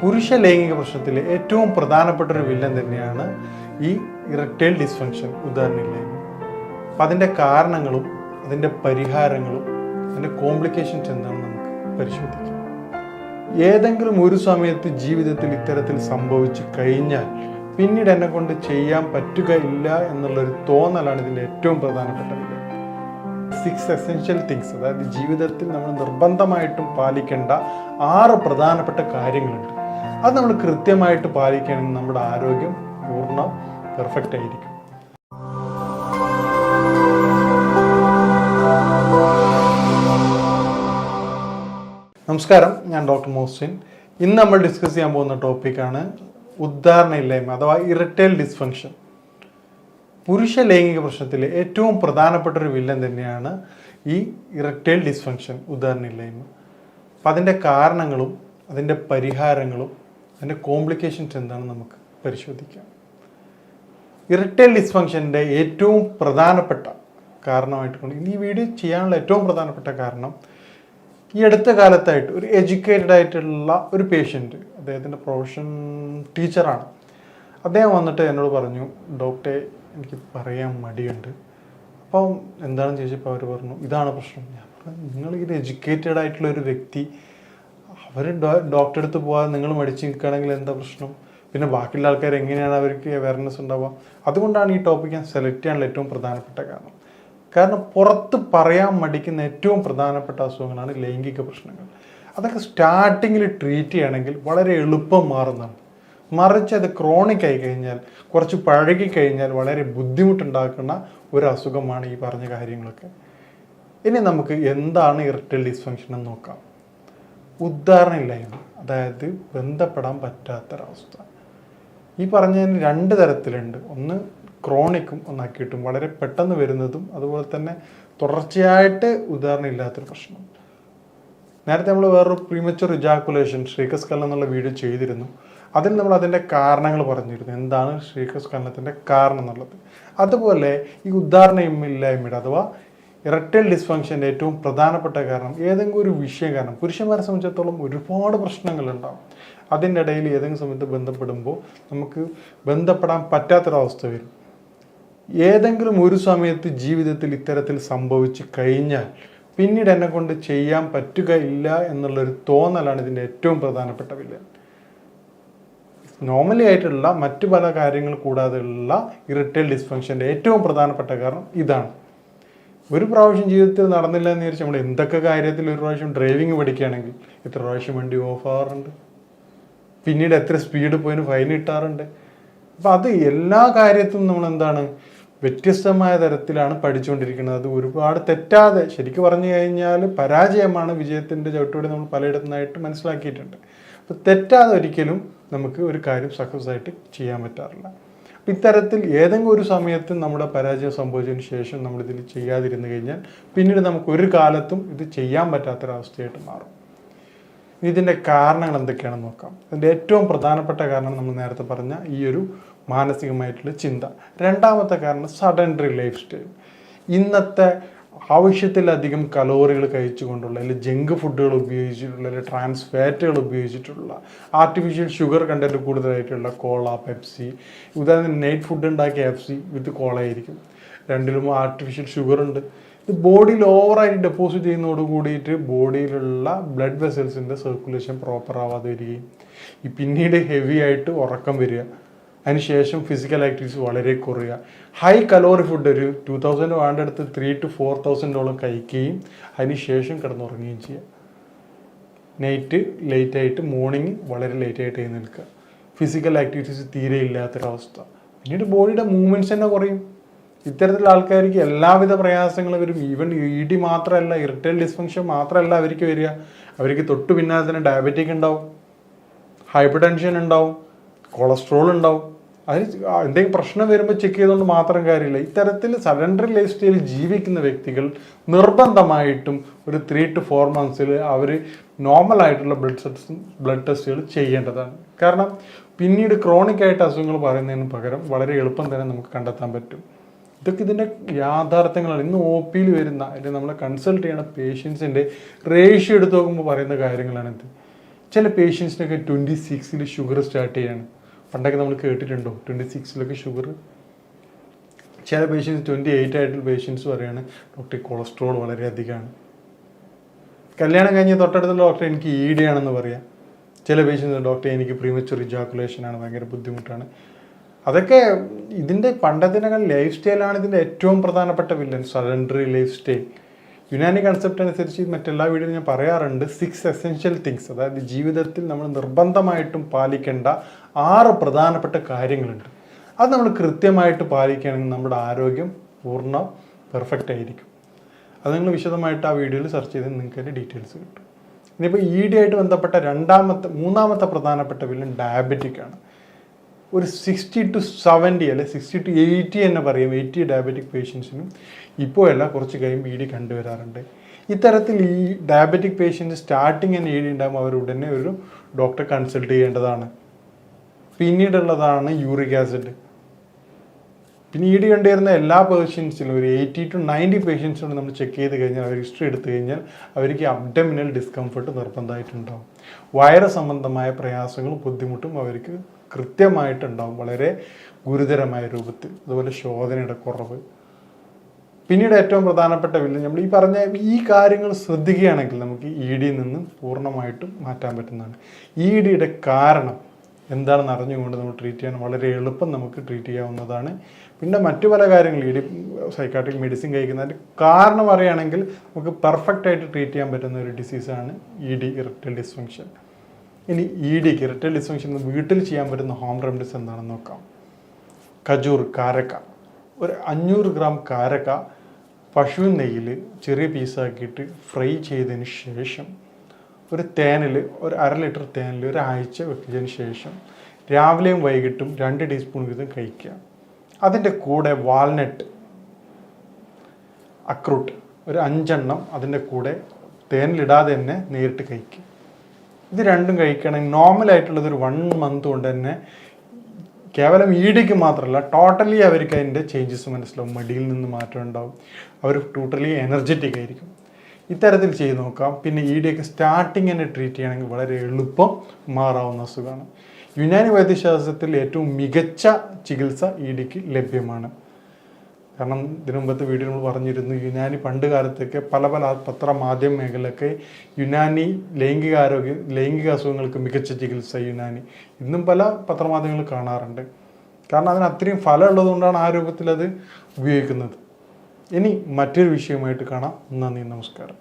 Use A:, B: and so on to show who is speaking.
A: പുരുഷ ലൈംഗിക പ്രശ്നത്തിലെ ഏറ്റവും പ്രധാനപ്പെട്ട ഒരു വില്ലൻ തന്നെയാണ് ഈ ഇറക്ടൈൽ ഡിസ്ഫങ്ഷൻ, ഉദാഹരണമില്ലായ്മ. അപ്പം അതിൻ്റെ കാരണങ്ങളും അതിൻ്റെ പരിഹാരങ്ങളും അതിൻ്റെ കോംപ്ലിക്കേഷൻസ് എന്താണെന്ന് നമുക്ക് പരിശോധിക്കാം. ഏതെങ്കിലും ഒരു സമയത്ത് ജീവിതത്തിൽ ഇത്തരത്തിൽ സംഭവിച്ചു കഴിഞ്ഞാൽ പിന്നീട് എന്നെ കൊണ്ട് ചെയ്യാൻ പറ്റുകയില്ല എന്നുള്ളൊരു തോന്നലാണ് ഇതിൻ്റെ ഏറ്റവും പ്രധാനപ്പെട്ട വില്ലൻ. 6 എസെൻഷ്യൽ തിങ്സ്, അതായത് ജീവിതത്തിൽ നമ്മൾ നിർബന്ധമായിട്ടും പാലിക്കേണ്ട 6 പ്രധാനപ്പെട്ട കാര്യങ്ങളുണ്ട്. അത് നമ്മൾ കൃത്യമായിട്ട് പാലിക്കുകയാണെങ്കിൽ നമ്മുടെ ആരോഗ്യം പൂർണ്ണ പെർഫെക്റ്റ് ആയിരിക്കും. നമസ്കാരം, ഞാൻ ഡോക്ടർ മോഹ്സിൻ. ഇന്ന് നമ്മൾ ഡിസ്കസ് ചെയ്യാൻ പോകുന്ന ടോപ്പിക്കാണ് ഉദാഹരണമില്ലായ്മ അഥവാ ഇറക്ടൈൽ ഡിസ്ഫങ്ഷൻ. പുരുഷ ലൈംഗിക പ്രശ്നത്തിലെ ഏറ്റവും പ്രധാനപ്പെട്ട ഒരു വില്ലൻ തന്നെയാണ് ഈ ഇറക്ടൈൽ ഡിസ്ഫങ്ഷൻ, ഉദാഹരണമില്ലായ്മ. അപ്പം അതിൻ്റെ കാരണങ്ങളും അതിൻ്റെ പരിഹാരങ്ങളും അതിൻ്റെ കോംപ്ലിക്കേഷൻസ് എന്താണെന്ന് നമുക്ക് പരിശോധിക്കാം. ഇറക്ടൈൽ ഡിസ്ഫങ്ഷൻ്റെ ഏറ്റവും പ്രധാനപ്പെട്ട കാരണമായിട്ട് ഈ വീഡിയോ ചെയ്യാനുള്ള ഏറ്റവും പ്രധാനപ്പെട്ട കാരണം, ഈ അടുത്ത കാലത്തായിട്ട് ഒരു എഡ്യൂക്കേറ്റഡ് ആയിട്ടുള്ള ഒരു പേഷ്യൻറ്റ്, അദ്ദേഹത്തിൻ്റെ പ്രൊഫഷൻ ടീച്ചറാണ്. അദ്ദേഹം വന്നിട്ട് എന്നോട് പറഞ്ഞു, ഡോക്ടറെ എനിക്ക് പറയാൻ മടിയുണ്ട്. അപ്പം എന്താണെന്ന് ചോദിച്ചപ്പോൾ അവർ പറഞ്ഞു, ഇതാണ് പ്രശ്നം. ഞാൻ പറഞ്ഞു, നിങ്ങൾ ഇത് എഡ്യൂക്കേറ്റഡ് ആയിട്ടുള്ള ഒരു വ്യക്തി, അവർ ഡോക്ടറെ അടുത്ത് പോകാതെ നിങ്ങൾ മടിച്ച് നിൽക്കുകയാണെങ്കിൽ എന്താ പ്രശ്നം? പിന്നെ ബാക്കിയുള്ള ആൾക്കാർ എങ്ങനെയാണ് അവർക്ക് അവയർനെസ് ഉണ്ടാവുക? അതുകൊണ്ടാണ് ഈ ടോപ്പിക്ക് ഞാൻ സെലക്ട് ചെയ്യാനുള്ള ഏറ്റവും പ്രധാനപ്പെട്ട കാരണം പുറത്ത് പറയാൻ മടിക്കുന്ന ഏറ്റവും പ്രധാനപ്പെട്ട അസുഖങ്ങളാണ് ലൈംഗിക പ്രശ്നങ്ങൾ. അതൊക്കെ സ്റ്റാർട്ടിങ്ങിൽ ട്രീറ്റ് ചെയ്യണമെങ്കിൽ വളരെ എളുപ്പം മാറുന്നതാണ്. മറിച്ച് അത് ക്രോണിക് ആയി കഴിഞ്ഞാൽ, കുറച്ച് പഴകി കഴിഞ്ഞാൽ വളരെ ബുദ്ധിമുട്ടുണ്ടാക്കുന്ന ഒരു അസുഖമാണ് ഈ പറഞ്ഞ കാര്യങ്ങളൊക്കെ. ഇനി നമുക്ക് എന്താണ് ഇറക്ടൈൽ ഡിസ്ഫങ്ഷൻ എന്ന് നോക്കാം. ഉദാഹരണമില്ലായ്മ, അതായത് ബന്ധപ്പെടാൻ പറ്റാത്തൊരവസ്ഥ. ഈ പറഞ്ഞതിന് 2 തരത്തിലുണ്ട്. ഒന്ന് ക്രോണിക്കും ഒന്ന് അക്യൂട്ടും, വളരെ പെട്ടെന്ന് വരുന്നതും അതുപോലെ തന്നെ തുടർച്ചയായിട്ട് ഉദാഹരണമില്ലാത്തൊരു പ്രശ്നം. നേരത്തെ നമ്മൾ വേറൊരു പ്രീമച്വർ ഇജാക്കുലേഷൻ, ശ്രീകസ്ഖലനം എന്നുള്ള വീഡിയോ ചെയ്തിരുന്നു. അതിൽ നമ്മൾ അതിൻ്റെ കാരണങ്ങൾ പറഞ്ഞിരുന്നു, എന്താണ് ശ്രീകസ്ഖലനത്തിൻ്റെ കാരണം എന്നുള്ളത്. അതുപോലെ ഈ ഉദാഹരണമില്ലായ്മയുടെ അഥവാ ഇറക്ടൈൽ ഡിസ്ഫങ്ഷൻ്റെ ഏറ്റവും പ്രധാനപ്പെട്ട കാരണം ഏതെങ്കിലും ഒരു വിഷയം കാരണം. പുരുഷന്മാരെ സംബന്ധിച്ചിടത്തോളം ഒരുപാട് പ്രശ്നങ്ങളുണ്ടാകും. അതിൻ്റെ ഇടയിൽ ഏതെങ്കിലും സമയത്ത് ബന്ധപ്പെടുമ്പോൾ നമുക്ക് ബന്ധപ്പെടാൻ പറ്റാത്തൊരവസ്ഥ വരും. ഏതെങ്കിലും ഒരു സമയത്ത് ജീവിതത്തിൽ ഇത്തരത്തിൽ സംഭവിച്ചു കഴിഞ്ഞാൽ പിന്നീട് എന്നെ കൊണ്ട് ചെയ്യാൻ പറ്റുകയില്ല എന്നുള്ളൊരു തോന്നലാണ് ഇതിൻ്റെ ഏറ്റവും പ്രധാനപ്പെട്ട വില്ലൻ. നോർമലി ആയിട്ടുള്ള മറ്റു പല കാര്യങ്ങൾ കൂടാതെയുള്ള ഇറക്ടൈൽ ഡിസ്ഫങ്ഷൻ്റെ ഏറ്റവും പ്രധാനപ്പെട്ട കാരണം ഇതാണ്. ഒരു പ്രാവശ്യം ജീവിതത്തിൽ നടന്നില്ല എന്ന് വിചാരിച്ച് നമ്മൾ എന്തൊക്കെ കാര്യത്തിൽ ഒരു പ്രാവശ്യം ഡ്രൈവിംഗ് പഠിക്കുകയാണെങ്കിൽ എത്ര പ്രാവശ്യം വണ്ടി ഓഫ് ആവാറുണ്ട്, പിന്നീട് എത്ര സ്പീഡ് പോയിന് ഫൈൻ കിട്ടാറുണ്ട്. അപ്പം അത് എല്ലാ കാര്യത്തിലും നമ്മൾ എന്താണ് വ്യത്യസ്തമായ തരത്തിലാണ് പഠിച്ചുകൊണ്ടിരിക്കുന്നത്. അത് ഒരുപാട് തെറ്റാതെ, ശരിക്കും പറഞ്ഞു കഴിഞ്ഞാൽ പരാജയമാണ് വിജയത്തിൻ്റെ ചവിട്ടുപടി നമ്മൾ പലയിടത്തുനിന്നായിട്ട് മനസ്സിലാക്കിയിട്ടുണ്ട്. അപ്പോൾ തെറ്റാതെ ഒരിക്കലും നമുക്ക് ഒരു കാര്യം സക്സസ് ആയിട്ട് ചെയ്യാൻ പറ്റാറില്ല. അപ്പം ഇത്തരത്തിൽ ഏതെങ്കിലും ഒരു സമയത്ത് നമ്മുടെ പരാജയം സംഭവിച്ചതിന് ശേഷം നമ്മളിതിൽ ചെയ്യാതിരുന്നു കഴിഞ്ഞാൽ പിന്നീട് നമുക്ക് ഒരു കാലത്തും ഇത് ചെയ്യാൻ പറ്റാത്തൊരവസ്ഥയായിട്ട് മാറും. ഇതിൻ്റെ കാരണങ്ങൾ എന്തൊക്കെയാണെന്ന് നോക്കാം. അതിൻ്റെ ഏറ്റവും പ്രധാനപ്പെട്ട കാരണം നമ്മൾ നേരത്തെ പറഞ്ഞ ഈ ഒരു മാനസികമായിട്ടുള്ള ചിന്ത. രണ്ടാമത്തെ കാരണം സഡൻഡറി ലൈഫ് സ്റ്റൈൽ. ഇന്നത്തെ ആവശ്യത്തിലധികം കലോറികൾ കഴിച്ചുകൊണ്ടുള്ള, അല്ലെങ്കിൽ ജങ്ക് ഫുഡുകൾ ഉപയോഗിച്ചിട്ടുള്ള, അല്ലെങ്കിൽ ട്രാൻസ് ഫാറ്റുകൾ ഉപയോഗിച്ചിട്ടുള്ള, ആർട്ടിഫിഷ്യൽ ഷുഗർ കണ്ടന്റ് കൂടുതലായിട്ടുള്ള കോള, പെപ്സി, ഉദാഹരണത്തിന് നൈറ്റ് ഫുഡ് ഉണ്ടാക്കിയ FC വിത്ത് കോള ആയിരിക്കും. രണ്ടിലും ആർട്ടിഫിഷ്യൽ ഷുഗർ ഉണ്ട്. ഇത് ബോഡിയിൽ ഓവറായിട്ട് ഡെപ്പോസിറ്റ് ചെയ്യുന്നതോട് കൂടിയിട്ട് ബോഡിയിലുള്ള ബ്ലഡ് വെസൽസിൻ്റെ സർക്കുലേഷൻ പ്രോപ്പർ ആവാതെ വരികയും പിന്നീട് ഹെവി ആയിട്ട് ഉറക്കം വരിക, അതിനുശേഷം ഫിസിക്കൽ ആക്ടിവിറ്റീസ് വളരെ കുറയുക, ഹൈ കലോറി ഫുഡ് ഒരു 2000 വേണ്ടടുത്ത് 3,000 to 4,000 കഴിക്കുകയും അതിനുശേഷം കിടന്നുറങ്ങുകയും ചെയ്യുക. നൈറ്റ് ലേറ്റായിട്ട്, മോർണിംഗ് വളരെ ലേറ്റായിട്ട് എഴുന്നേൽക്കുക, ഫിസിക്കൽ ആക്ടിവിറ്റീസ് തീരെ ഇല്ലാത്തൊരവസ്ഥ, പിന്നീട് ബോഡിയുടെ മൂവ്മെൻറ്റ്സ് തന്നെ കുറയും. ഇത്തരത്തിലുള്ള ആൾക്കാർക്ക് എല്ലാവിധ പ്രയാസങ്ങളും വരും. ഈവൻ ED മാത്രമല്ല, ഇറക്ടൈൽ ഡിസ്ഫങ്ഷൻ മാത്രമല്ല അവർക്ക് വരിക, അവർക്ക് തൊട്ട് പിന്നാലെ തന്നെ ഡയബറ്റിക് ഉണ്ടാവും, ഹൈപ്പർ ടെൻഷൻ ഉണ്ടാവും, കൊളസ്ട്രോൾ ഉണ്ടാവും. അതിന് എന്തെങ്കിലും പ്രശ്നം വരുമ്പോൾ ചെക്ക് ചെയ്തുകൊണ്ട് മാത്രം കാര്യമില്ല. ഇത്തരത്തിൽ സഡൻഡറി ലൈഫ് സ്റ്റൈലിൽ ജീവിക്കുന്ന വ്യക്തികൾ നിർബന്ധമായിട്ടും ഒരു 3 to 4 months അവർ നോർമലായിട്ടുള്ള ബ്ലഡ് ടെസ്റ്റുകൾ ചെയ്യേണ്ടതാണ്. കാരണം പിന്നീട് ക്രോണിക് ആയിട്ട് അസുഖങ്ങൾ പറയുന്നതിന് പകരം വളരെ എളുപ്പം തന്നെ നമുക്ക് കണ്ടെത്താൻ പറ്റും. ഇതൊക്കെ ഇതിൻ്റെ യാഥാർത്ഥ്യങ്ങളാണ്. ഇന്ന് OP വരുന്ന അല്ലെങ്കിൽ നമ്മളെ കൺസൾട്ട് ചെയ്യുന്ന പേഷ്യൻസിൻ്റെ റേഷ്യോ എടുത്ത് നോക്കുമ്പോൾ പറയുന്ന കാര്യങ്ങളാണിത്. ചില പേഷ്യൻസിനൊക്കെ 26 ഷുഗർ സ്റ്റാർട്ട് ചെയ്യാണ്. പണ്ടൊക്കെ നമ്മൾ കേട്ടിട്ടുണ്ടോ 26 ഷുഗർ? ചില പേഷ്യൻസ് 28 ആയിട്ടുള്ള പേഷ്യൻസ് പറയുകയാണ് ഡോക്ടർ കൊളസ്ട്രോൾ വളരെ അധികമാണ്. കല്യാണം കഴിഞ്ഞ് തൊട്ടടുത്തുള്ള ഡോക്ടർ എനിക്ക് ED ആണെന്ന് പറയാം. ചില പേഷ്യൻസ് ഡോക്ടർ എനിക്ക് പ്രീമച്വർ ഇജാക്കുലേഷൻ ആണ്, ഭയങ്കര ബുദ്ധിമുട്ടാണ്. അതൊക്കെ ഇതിൻ്റെ പണ്ടത്തിനേക്കാൾ ലൈഫ് സ്റ്റൈലാണ് ഇതിൻ്റെ ഏറ്റവും പ്രധാനപ്പെട്ട villain. Sedentary life style. Unani concept അനുസരിച്ച് മറ്റെല്ലാ വീഡിയോയിലും ഞാൻ പറയാറുണ്ട് 6 എസെൻഷ്യൽ തിങ്സ്, അതായത് ജീവിതത്തിൽ നമ്മൾ നിർബന്ധമായിട്ടും പാലിക്കേണ്ട 6 പ്രധാനപ്പെട്ട കാര്യങ്ങളുണ്ട്. അത് നമ്മൾ കൃത്യമായിട്ട് പാലിക്കുകയാണെങ്കിൽ നമ്മുടെ ആരോഗ്യം പൂർണ്ണ പെർഫെക്റ്റ് ആയിരിക്കും. അത് നിങ്ങൾ വിശദമായിട്ട് ആ വീഡിയോയിൽ സെർച്ച് ചെയ്ത് നിങ്ങൾക്ക് അതിൻ്റെ ഡീറ്റെയിൽസ് കിട്ടും. ഇനിയിപ്പോൾ ED ആയിട്ട് ബന്ധപ്പെട്ട മൂന്നാമത്തെ പ്രധാനപ്പെട്ട വില്ലൻ ഡയബറ്റിക് ആണ്. ഒരു 60 to 70 അല്ലെ 60 to 80 എന്ന് പറയും, 80 ഡയബറ്റിക് പേഷ്യൻസിനും ഇപ്പോൾ അല്ല കുറച്ച് കഴിയുമ്പോൾ ED കണ്ടുവരാറുണ്ട്. ഇത്തരത്തിൽ ഈ ഡയബറ്റിക് പേഷ്യൻറ്റ് സ്റ്റാർട്ടിങ് തന്നെ ED ഉണ്ടാകുമ്പോൾ അവർ ഉടനെ ഒരു ഡോക്ടറെ കൺസൾട്ട് ചെയ്യേണ്ടതാണ്. പിന്നീടുള്ളതാണ് യൂറിക് ആസിഡ്. പിന്നെ ED കണ്ടുവരുന്ന എല്ലാ പേഷ്യൻസിലും ഒരു 80 to 90 പേഷ്യൻസിനോട് നമ്മൾ ചെക്ക് ചെയ്ത് കഴിഞ്ഞാൽ, അവർ ഹിസ്റ്ററി എടുത്തു കഴിഞ്ഞാൽ അവർക്ക് അബ്ഡമിനൽ ഡിസ്കംഫർട്ട് നിർബന്ധമായിട്ടുണ്ടാവും. വയറ് സംബന്ധമായ പ്രയാസങ്ങളും ബുദ്ധിമുട്ടും അവർക്ക് കൃത്യമായിട്ടുണ്ടാവും, വളരെ ഗുരുതരമായ രൂപത്തിൽ. അതുപോലെ ശോധനയുടെ കുറവ്. പിന്നീട് ഏറ്റവും പ്രധാനപ്പെട്ട വില്ലൻ, നമ്മൾ ഈ പറഞ്ഞ ഈ കാര്യങ്ങൾ ശ്രദ്ധിക്കുകയാണെങ്കിൽ നമുക്ക് EDയിൽ നിന്ന് പൂർണ്ണമായിട്ടും മാറ്റാൻ പറ്റുന്നതാണ്. EDയുടെ കാരണം എന്താണെന്ന് അറിഞ്ഞുകൊണ്ട് നമ്മൾ ട്രീറ്റ് ചെയ്യാൻ വളരെ എളുപ്പം നമുക്ക് ട്രീറ്റ് ചെയ്യാവുന്നതാണ്. പിന്നെ മറ്റു പല കാര്യങ്ങൾ ED സൈക്കാട്രിക് മെഡിസിൻ കഴിക്കുന്നതിൻ്റെ കാരണം അറിയുകയാണെങ്കിൽ നമുക്ക് പെർഫെക്റ്റ് ആയിട്ട് ട്രീറ്റ് ചെയ്യാൻ പറ്റുന്ന ഒരു ഡിസീസാണ് ED ഇറക്ടൈൽ ഡിസ്ഫങ്ഷൻ. ഇനി EDക്ക് ഇറക്ടൈൽ ഡിസ്ഫങ്ഷൻ വീട്ടിൽ ചെയ്യാൻ പറ്റുന്ന ഹോം റെമഡീസ് എന്താണെന്ന് നോക്കാം. ഖജൂർ, കാരക്ക, ഒരു 500 ഗ്രാം കാരക്ക പശു നെയ്യിൽ ചെറിയ പീസാക്കിയിട്ട് ഫ്രൈ ചെയ്തതിന് ശേഷം ഒരു തേനിൽ ഒരു 1/2 ലിറ്റർ തേനിൽ ഒരാഴ്ച വെച്ചതിന് ശേഷം രാവിലെയും വൈകിട്ടും 2 ടീസ്പൂൺ വീതം കഴിക്കുക. അതിൻ്റെ കൂടെ വാൾനട്ട്, അക്രൂട്ട് ഒരു 5 എണ്ണം അതിൻ്റെ കൂടെ തേനിലിടാതെ തന്നെ നേരിട്ട് കഴിക്കുക. ഇത് രണ്ടും കഴിക്കുകയാണെങ്കിൽ നോർമലായിട്ടുള്ളത് ഒരു 1 മന്ത് കൊണ്ട് തന്നെ കേവലം EDക്ക് മാത്രമല്ല ടോട്ടലി അവർക്ക് അതിൻ്റെ ചേഞ്ചസ് മനസ്സിലാവും. മടിയിൽ നിന്ന് മാറ്റം ഉണ്ടാവും, അവർ ടോട്ടലി എനർജറ്റിക് ആയിരിക്കും. ഇത്തരത്തിൽ ചെയ്ത് നോക്കാം. പിന്നെ EDയൊക്കെ സ്റ്റാർട്ടിങ് തന്നെ ട്രീറ്റ് ചെയ്യണമെങ്കിൽ വളരെ എളുപ്പം മാറാവുന്ന അസുഖമാണ്. യുനാനി വൈദ്യശാസ്ത്രത്തിൽ ഏറ്റവും മികച്ച ചികിത്സ EDക്ക് ലഭ്യമാണ്. കാരണം ഇതിനു മുമ്പത്തെ വീഡിയോ നമ്മൾ പറഞ്ഞിരുന്നു, യുനാനി പണ്ട് കാലത്തൊക്കെ പല പത്രമാധ്യമ മേഖലയൊക്കെ യുനാനി ലൈംഗിക അസുഖങ്ങൾക്ക് മികച്ച ചികിത്സ യുനാനി ഇന്നും പല പത്രമാധ്യമങ്ങൾ കാണാറുണ്ട്. കാരണം അതിന് അത്രയും ഫലം ഉള്ളതുകൊണ്ടാണ് ആ രൂപത്തിൽ അത് ഉപയോഗിക്കുന്നത്. ഇനി മറ്റൊരു വിഷയമായിട്ട് കാണാം. നന്ദി, നമസ്കാരം.